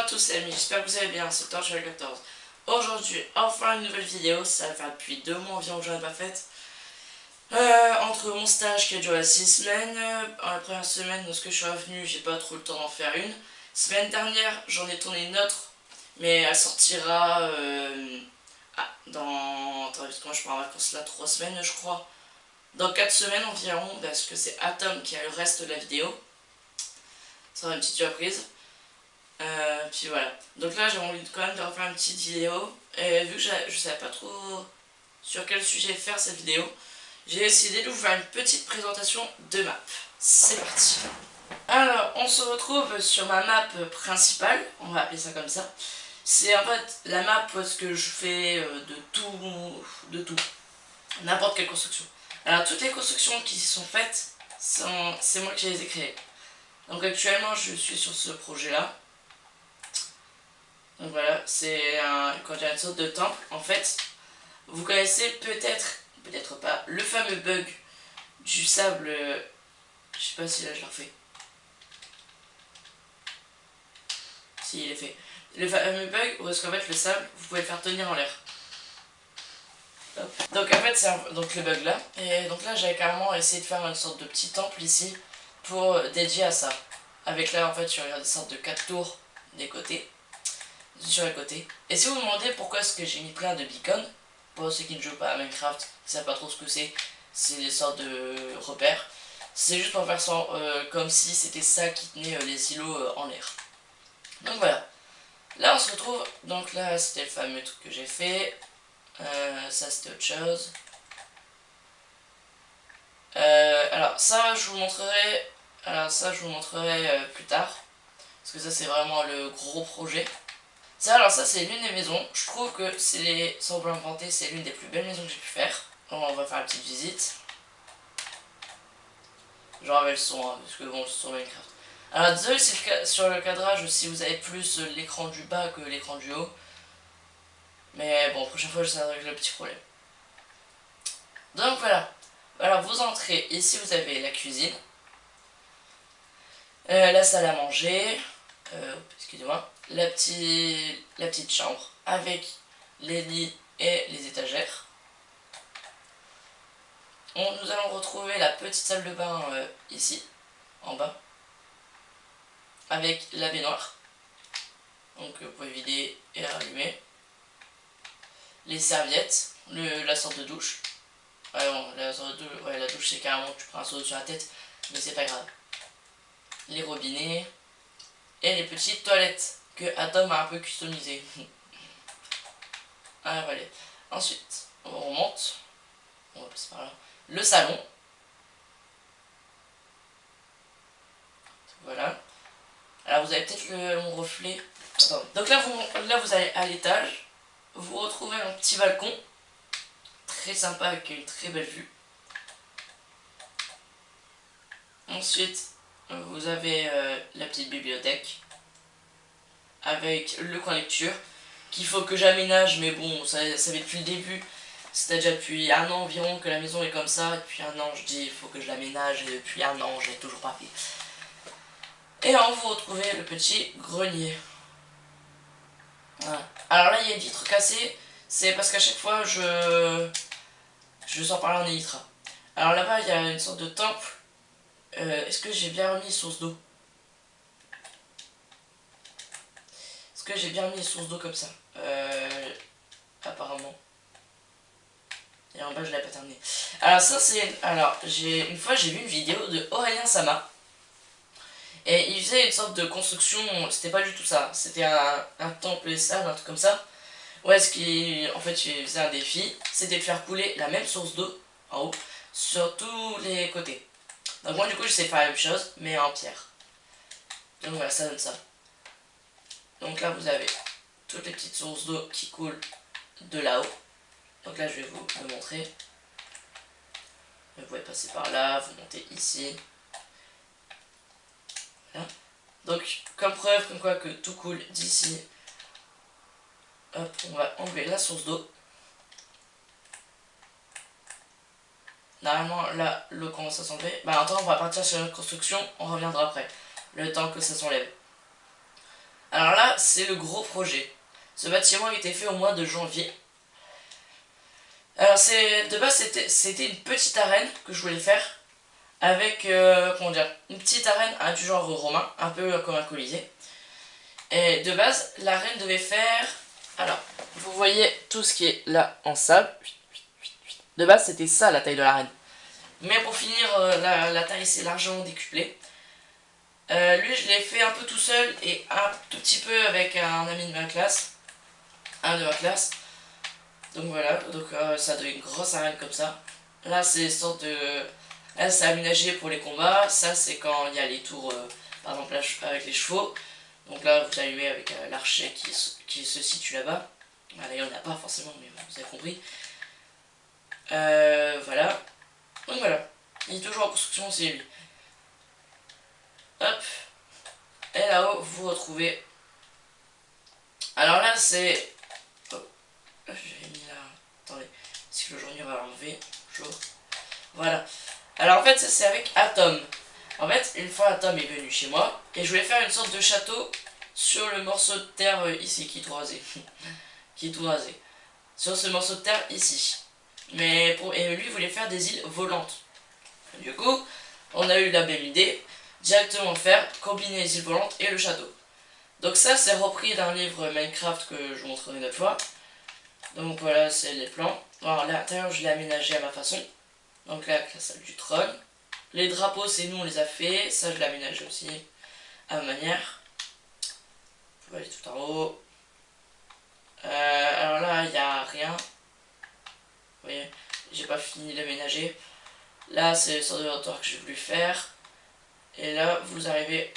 tous les amis, j'espère que vous allez bien, c'est Torchul14. Aujourd'hui, enfin une nouvelle vidéo, ça va faire depuis 2 mois environ que j'en ai pas faite. Entre mon stage qui a duré 6 semaines, la première semaine lorsque je suis revenu, j'ai pas trop le temps d'en faire une. Semaine dernière, j'en ai tourné une autre, mais elle sortira dans... Attends, parce que moi je pars en vacances là 3 semaines je crois. Dans 4 semaines environ, parce que c'est Atom qui a le reste de la vidéo. Ça sera une petite surprise. Puis voilà. Donc là j'ai envie quand même de refaire une petite vidéo. Et vu que je savais pas trop sur quel sujet faire cette vidéo, j'ai décidé de vous faire une petite présentation de map. C'est parti. Alors on se retrouve sur ma map principale, on va appeler ça comme ça. C'est en fait la map où est-ce que je fais de tout. N'importe quelle construction. Alors toutes les constructions qui sont faites, c'est moi qui les ai créées. Donc actuellement je suis sur ce projet là. Donc voilà, c'est quand il y a une sorte de temple. En fait, vous connaissez peut-être pas, le fameux bug du sable. Je sais pas si là je le refais. Si, il est fait. Le fameux bug où est-ce qu'en fait le sable, vous pouvez le faire tenir en l'air. Donc en fait, c'est donc le bug là. Et donc là, j'avais carrément essayé de faire une sorte de petit temple ici pour dédier à ça. Avec là, en fait, il y a des sortes de 4 tours des côtés. Sur les côtés. Et si vous vous demandez pourquoi est-ce que j'ai mis plein de beacons, pour ceux qui ne jouent pas à Minecraft, qui ne savent pas trop ce que c'est des sortes de repères. C'est juste pour faire ça comme si c'était ça qui tenait les îlots en l'air. Donc voilà. Là on se retrouve, donc là c'était le fameux truc que j'ai fait. Ça c'était autre chose. Alors ça je vous montrerai. Plus tard. Parce que ça c'est vraiment le gros projet. Alors ça c'est l'une des maisons, je trouve que sans vous l'inventer, c'est l'une des plus belles maisons que j'ai pu faire. Donc on va faire une petite visite. J'en avais le son, hein, parce que bon, c'est sur Minecraft. Alors désolé sur le cadrage si vous avez plus l'écran du bas que l'écran du haut. Mais bon, prochaine fois j'essaierai de régler le petit problème. Donc voilà. Alors vous entrez, ici vous avez la cuisine. La salle à manger. Excusez-moi. La petite chambre avec les lits et les étagères. Nous allons retrouver la petite salle de bain ici, en bas, avec la baignoire. Donc vous pouvez vider et rallumer. Les serviettes, la sorte de douche. Ouais, bon, la douche c'est carrément tu prends un seau sur la tête, mais c'est pas grave. Les robinets et les petites toilettes que Atom a un peu customisées. Ah, voilà. Ensuite, on remonte. On va passer par là. Le salon. Voilà. Alors vous avez peut-être mon reflet. Attends. Donc là vous allez à l'étage. Vous retrouvez un petit balcon. Très sympa avec une très belle vue. Ensuite, vous avez la petite bibliothèque. Avec le coin lecture. Qu'il faut que j'aménage, mais bon, ça fait depuis le début. C'était déjà depuis 1 an environ que la maison est comme ça. Depuis 1 an, je dis il faut que je l'aménage. Et depuis 1 an, je l'ai toujours pas fait. Et en vous retrouvez le petit grenier. Voilà. Alors là, il y a une vitre cassée. C'est parce qu'à chaque fois, je sors par là en élytra. Alors là-bas, il y a une sorte de temple. Est-ce que j'ai bien remis les sources d'eau? Est-ce que j'ai bien mis les sources d'eau comme ça? Apparemment. Et en bas, je l'ai pas terminé. Alors ça, c'est... Alors, une fois, j'ai vu une vidéo de Aurélien Sama. Et il faisait une sorte de construction... C'était pas du tout ça. C'était un temple et ça, un truc comme ça. Où est-ce qu'il... En fait, il faisait un défi. C'était de faire couler la même source d'eau, en haut, sur tous les côtés. Donc moi, du coup, j'essaie de faire la même chose, mais en pierre. Donc voilà, ça donne ça. Donc là, vous avez toutes les petites sources d'eau qui coulent de là-haut. Donc là, je vais vous le montrer. Vous pouvez passer par là, vous montez ici. Voilà. Donc, comme preuve, comme quoi que tout coule d'ici. Hop, on va enlever la source d'eau. Normalement, là, l'eau commence à s'enlever. Bah, attends, on va partir sur une construction, on reviendra après. Le temps que ça s'enlève. Alors là, c'est le gros projet. Ce bâtiment a été fait au mois de janvier. Alors de base, c'était une petite arène que je voulais faire. Avec, comment dire, une petite arène du genre romain, un peu comme un colisée. Et de base, l'arène devait faire... Alors, vous voyez tout ce qui est là en sable. De base, c'était ça la taille de l'arène. Mais pour finir, la taille s'est largement décuplée. Lui, je l'ai fait un peu tout seul et un tout petit peu avec un ami de ma classe. Un de ma classe. Donc voilà, donc ça donne une grosse arène comme ça. Là, c'est une sorte de... Là, c'est aménagé pour les combats. Ça, c'est quand il y a les tours, par exemple, avec les chevaux. Donc là, vous allumez avec l'archer qui se situe là-bas. Là, il n'y en a pas forcément, mais vous avez compris. Voilà. Donc voilà. Il est toujours en construction, c'est lui. Hop. Et là-haut, vous retrouvez... Alors là, c'est... Oh. J'avais mis là... Attendez. Est-ce que le journal va enlever? Jour. Voilà. Alors en fait, ça c'est avec Atom. En fait, une fois Atom est venu chez moi, et je voulais faire une sorte de château sur le morceau de terre ici, qui est tout rasé. Qui est tout rasé. Sur ce morceau de terre ici. Et lui voulait faire des îles volantes. Du coup, on a eu la belle idée, directement faire, combiner les îles volantes et le château. Donc ça, c'est repris d'un livre Minecraft que je vous montrerai une autre fois. Donc voilà, c'est les plans. Alors l'intérieur, je l'ai aménagé à ma façon. Donc là, la salle du trône. Les drapeaux, c'est nous, on les a fait. Ça, je l'ai aménagé aussi à ma manière. Vous pouvez aller tout en haut. Alors là, il n'y a rien. Vous voyez, j'ai pas fini d'aménager. Là, c'est le sort de hauteur que j'ai voulu faire. Et là, vous arrivez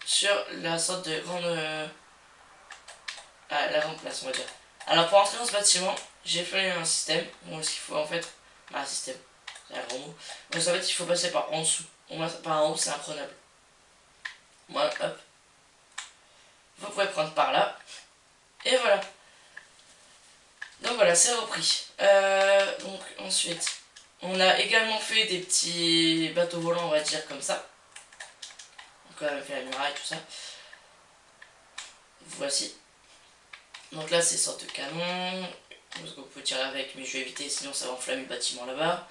sur la sorte de grande... la grande place, on va dire. Alors, pour entrer dans ce bâtiment, j'ai fait un système. Bon, ce qu'il faut en fait... un système, c'est un grand mot. Donc, en fait, il faut passer par en dessous. Par en haut, c'est imprenable. Voilà, hop. Vous pouvez prendre par là. Et voilà. Donc voilà, c'est repris. Donc ensuite, on a également fait des petits bateaux volants, on va dire, comme ça. Donc on a fait la muraille, tout ça. Voici. Donc là, c'est une sorte de canon. Vous pouvez tirer avec, mais je vais éviter, sinon ça va enflammer le bâtiment là-bas.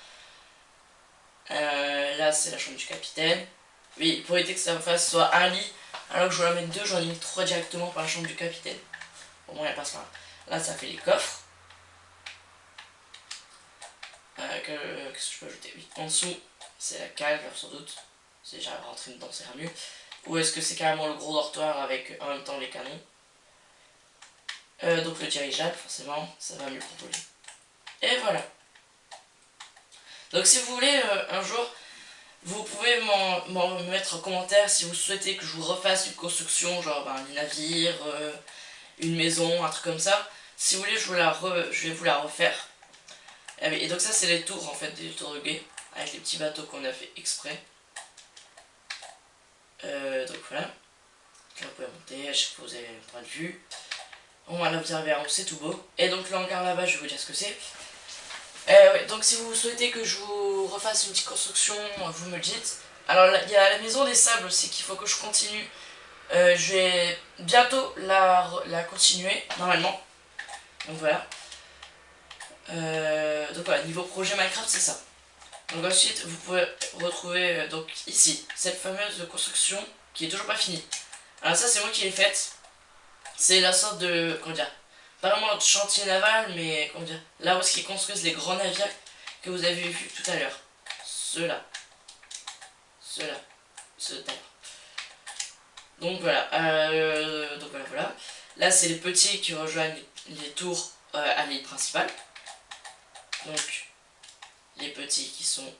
Là, c'est la chambre du capitaine. Oui, pour éviter que ça fasse soit un lit, alors que je vais en mettre deux, j'en ai mis trois directement pour la chambre du capitaine. Au moins, elle passe par là. Là, ça fait les coffres. Qu'est-ce que je peux ajouter? Oui, en dessous, c'est la cale, sans doute. C'est déjà rentré dedans, c'est mieux. Ou est-ce que c'est carrément le gros dortoir avec en même temps les canons? Donc le dirigeable, forcément, ça va mieux proposer. Et voilà. Donc si vous voulez, un jour, vous pouvez m'en mettre en commentaire si vous souhaitez que je vous refasse une construction, genre un navire, une maison, un truc comme ça. Si vous voulez, je vais vous la refaire. Et donc ça, c'est les tours, en fait, des tours de guet, avec les petits bateaux qu'on a fait exprès. Donc voilà. Là, vous pouvez monter, à chaque fois vous avez un point de vue. Bon, là, vous arrivez en haut, c'est tout beau. Et donc le hangar là-bas, je vais vous dire ce que c'est. Ouais, donc si vous souhaitez que je vous refasse une petite construction, vous me le dites. Alors il y a la maison des sables aussi qu'il faut que je continue. Je vais bientôt la continuer, normalement. Donc voilà. Donc voilà, niveau projet Minecraft, c'est ça. Donc ensuite, vous pouvez retrouver donc ici, cette fameuse construction qui est toujours pas finie. Alors ça, c'est moi qui l'ai faite. C'est la sorte de, comment dire, pas vraiment de chantier naval, mais comment dire, là où ils construisent les grands navires que vous avez vu tout à l'heure. Ceux-là. Ceux-là. Ceux-là. Donc voilà. Voilà. Là, c'est les petits qui rejoignent les tours à l'île principale. Donc, les petits qui sont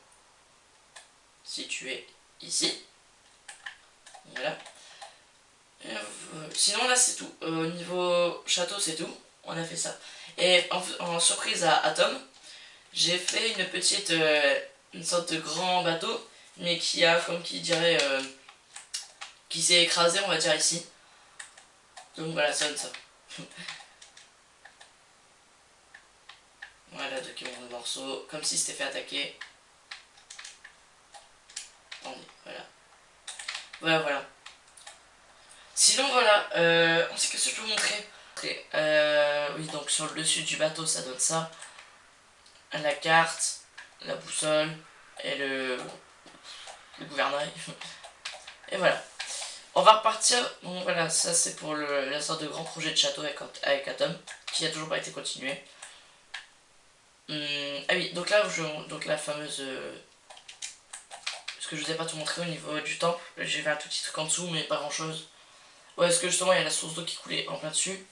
situés ici. Voilà. Sinon là c'est tout. Au niveau château c'est tout. On a fait ça. Et en surprise à Atom, j'ai fait une petite, une sorte de grand bateau, mais qui a, comme qui dirait, qui s'est écrasé, on va dire ici. Donc voilà, ça donne ça. Voilà, document de morceaux, comme si c'était fait attaquer. Attendez, voilà. Voilà. Sinon voilà, ensuite qu'est-ce que je peux vous montrer? Oui, donc sur le dessus du bateau ça donne ça. La carte, la boussole et le gouvernail. Et voilà. On va repartir. Bon voilà, ça c'est pour la sorte de grand projet de château avec Atom, qui a toujours pas été continué. Ah oui, donc là, donc la fameuse... parce que je vous ai pas tout montré au niveau du temple. J'ai fait un tout petit truc en dessous, mais pas grand chose. Ouais, parce que justement, il y a la source d'eau qui coulait en plein dessus.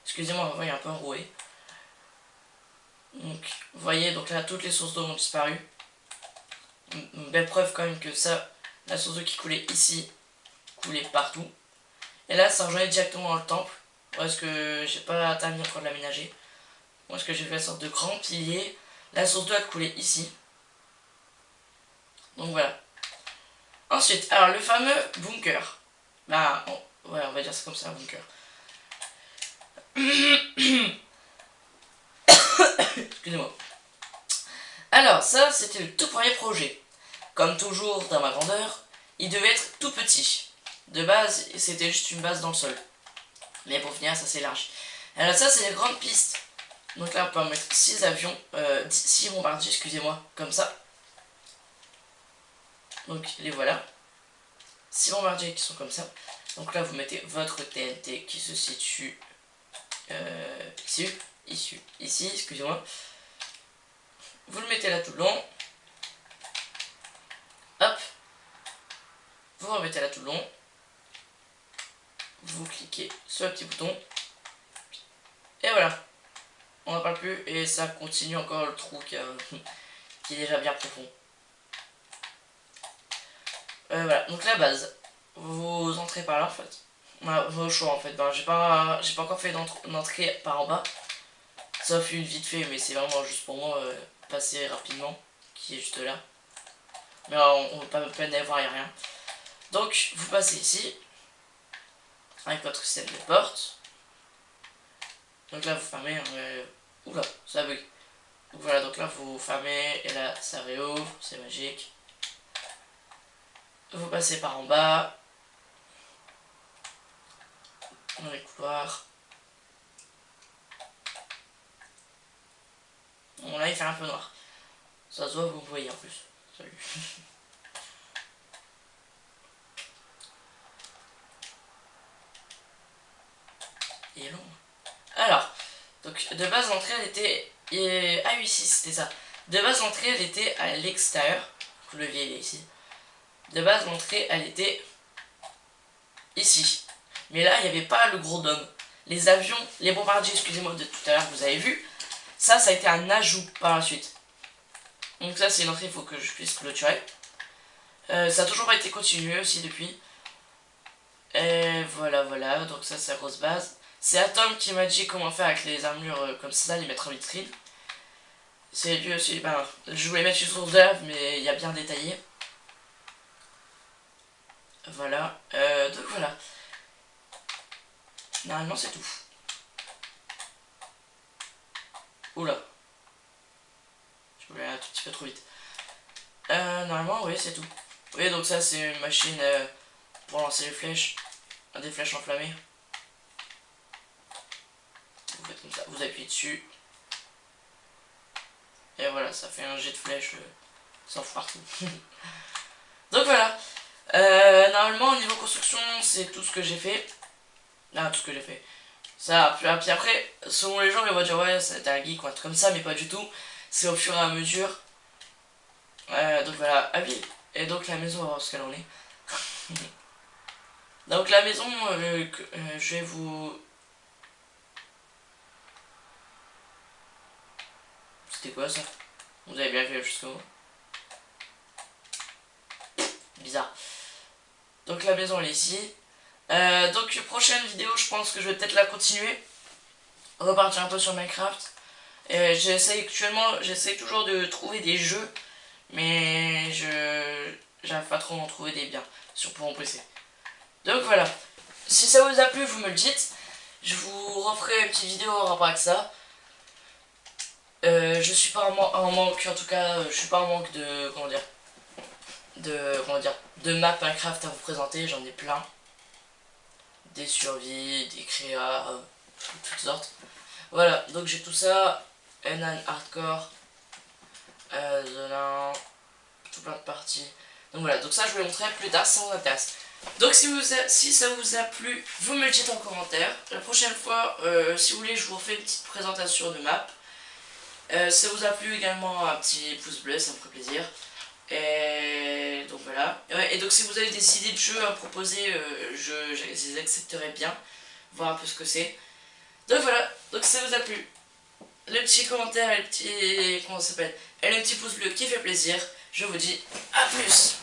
Excusez-moi, il y a un peu enroué. Donc, vous voyez, donc là, toutes les sources d'eau ont disparu. Une belle preuve quand même que ça, la source d'eau qui coulait ici, coulait partout. Et là, ça rejoignait directement dans le temple. Parce que j'ai pas terminé encore de l'aménager. Moi, ce que j'ai fait, une sorte de grand pilier. La source d'eau a coulé ici. Donc voilà. Ensuite, alors le fameux bunker. Bah, ouais, on va dire ça comme ça, un bunker. Excusez-moi. Alors, ça, c'était le tout premier projet. Comme toujours, dans ma grandeur, il devait être tout petit. De base, c'était juste une base dans le sol. Mais pour finir, ça s'élargit. Alors ça, c'est les grandes pistes. Donc là, on peut mettre 6 avions, 6 bombardiers, excusez-moi, comme ça. Donc les voilà. 6 bombardiers qui sont comme ça. Donc là, vous mettez votre TNT qui se situe ici, excusez-moi. Vous le mettez là tout le long. Hop. Vous remettez là tout le long. Vous cliquez sur le petit bouton. Et voilà. On n'en parle plus et ça continue encore le trou qui est déjà bien profond. Voilà, donc la base. Vous entrez par là en fait. Vos choix en fait. Ben, j'ai pas encore fait d'entrée par en bas. Sauf une vite fait, mais c'est vraiment juste pour moi passer rapidement. Qui est juste là. Mais on ne va pas peine d'aller voir, il n'y a rien. Donc vous passez ici. Avec votre système de porte. Donc là vous fermez. Oula, ça bug. Donc voilà, donc là vous fermez et là ça réouvre, c'est magique. Vous passez par en bas. Dans les couloirs. Bon là il fait un peu noir. Ça se voit, vous voyez en plus. Salut. Il est long. Alors, donc de base l'entrée elle était... Ah oui si c'était ça. De base l'entrée elle était à l'extérieur. Le levier il est ici. De base l'entrée elle était ici. Mais là il n'y avait pas le gros dôme. Les avions, les bombardiers excusez-moi de tout à l'heure que vous avez vu. Ça a été un ajout par la suite. Donc ça c'est une entrée, il faut que je puisse clôturer. Ça a toujours pas été continué aussi depuis. Et voilà, donc ça c'est la grosse base. C'est Atom qui m'a dit comment faire avec les armures comme ça, les mettre en vitrine. C'est lui aussi, ben, je voulais mettre une source d'œuvre, mais il y a bien détaillé. Voilà, donc voilà. Normalement c'est tout. Oula. Je voulais aller un tout petit peu trop vite. Normalement, oui, c'est tout. Oui, donc ça c'est une machine pour lancer les flèches. Des flèches enflammées. Vous faites comme ça, vous appuyez dessus. Et voilà, ça fait un jet de flèches sans partout. Donc voilà. Normalement, au niveau construction, c'est tout ce que j'ai fait. Ah, tout ce que j'ai fait. Ça, puis après, selon les gens, ils vont dire ouais, c'était un geek ou un truc comme ça, mais pas du tout. C'est au fur et à mesure. Donc voilà, ah oui. Et donc la maison, on va voir ce qu'elle en est. Donc la maison, je vais vous... C'était quoi ça? Vous avez bien vu jusqu'au bout. Bizarre. Donc la maison elle est ici. Donc prochaine vidéo, je pense que je vais peut-être la continuer. Repartir un peu sur Minecraft. J'essaie toujours de trouver des jeux. Mais j'arrive pas trop à en trouver des biens pour mon PC. Donc voilà. Si ça vous a plu, vous me le dites. Je vous referai une petite vidéo en rapport avec ça. Je suis pas en manque, en tout cas, je suis pas en manque de, de map Minecraft à vous présenter, j'en ai plein. des survies, des créas, toutes sortes. Voilà, donc j'ai tout ça, N1 Hardcore, The Nain, tout plein de parties. Donc voilà, donc ça je vous le montrerai plus tard si ça vous intéresse. Donc si ça vous a plu, vous me le dites en commentaire. La prochaine fois, si vous voulez, je vous refais une petite présentation de map. Si ça vous a plu également, un petit pouce bleu, ça me ferait plaisir. Et donc voilà. Ouais, et donc si vous avez des idées de jeux à proposer, je les accepterai bien. Voir un peu ce que c'est. Donc voilà, donc si ça vous a plu, le petit commentaire et le petit... comment ça s'appelle, et le petit pouce bleu qui fait plaisir. Je vous dis à plus.